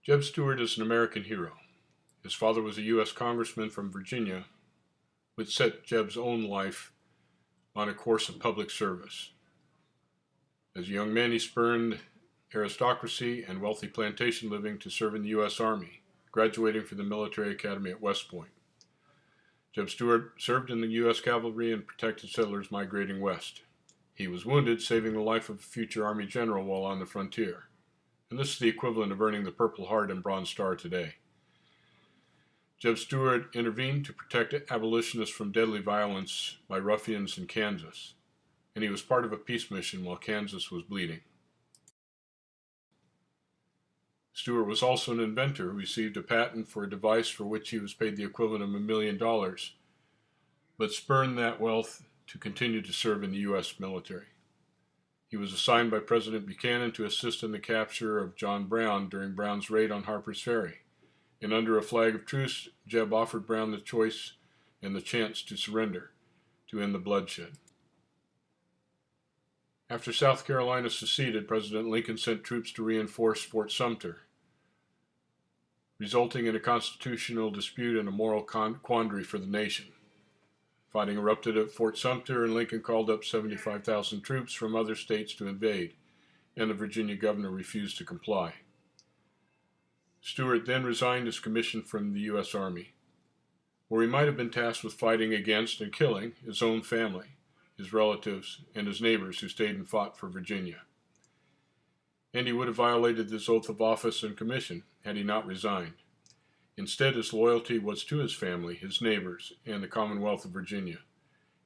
Jeb Stuart is an American hero. His father was a U.S. congressman from Virginia, which set Jeb's own life on a course of public service. As a young man, he spurned aristocracy and wealthy plantation living to serve in the U.S. Army, graduating from the military academy at West Point. Jeb Stuart served in the U.S. Cavalry and protected settlers migrating west. He was wounded, saving the life of a future Army general while on the frontier. And this is the equivalent of earning the Purple Heart and Bronze Star today. Jeb Stuart intervened to protect abolitionists from deadly violence by ruffians in Kansas, and he was part of a peace mission while Kansas was bleeding. Stuart was also an inventor who received a patent for a device for which he was paid the equivalent of $1 million, but spurned that wealth to continue to serve in the U.S. military. He was assigned by President Buchanan to assist in the capture of John Brown during Brown's raid on Harper's Ferry. And under a flag of truce, Jeb offered Brown the choice and the chance to surrender to end the bloodshed. After South Carolina seceded, President Lincoln sent troops to reinforce Fort Sumter, resulting in a constitutional dispute and a moral quandary for the nation. Fighting erupted at Fort Sumter, and Lincoln called up 75,000 troops from other states to invade, and the Virginia governor refused to comply. Stuart then resigned his commission from the U.S. Army, where he might have been tasked with fighting against and killing his own family, his relatives, and his neighbors who stayed and fought for Virginia. And he would have violated his oath of office and commission had he not resigned. Instead, his loyalty was to his family, his neighbors, and the Commonwealth of Virginia,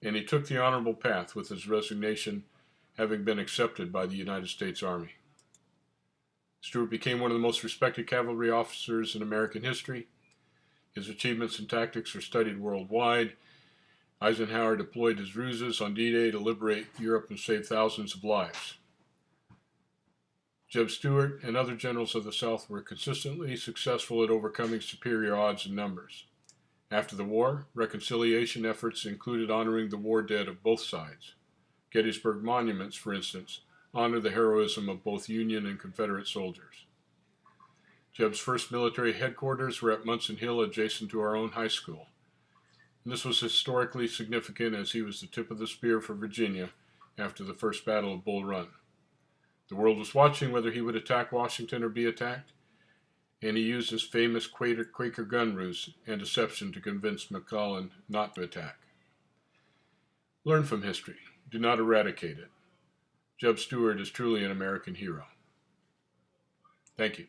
and he took the honorable path with his resignation having been accepted by the United States Army. Stuart became one of the most respected cavalry officers in American history. His achievements and tactics are studied worldwide. Eisenhower deployed his ruses on D-Day to liberate Europe and save thousands of lives. Jeb Stuart and other generals of the South were consistently successful at overcoming superior odds and numbers. After the war, reconciliation efforts included honoring the war dead of both sides. Gettysburg monuments, for instance, honor the heroism of both Union and Confederate soldiers. Jeb's first military headquarters were at Munson Hill, adjacent to our own high school. And this was historically significant as he was the tip of the spear for Virginia after the First Battle of Bull Run. The world was watching whether he would attack Washington or be attacked, and he used his famous Quaker gun ruse and deception to convince McClellan not to attack. Learn from history. Do not eradicate it. Jeb Stuart is truly an American hero. Thank you.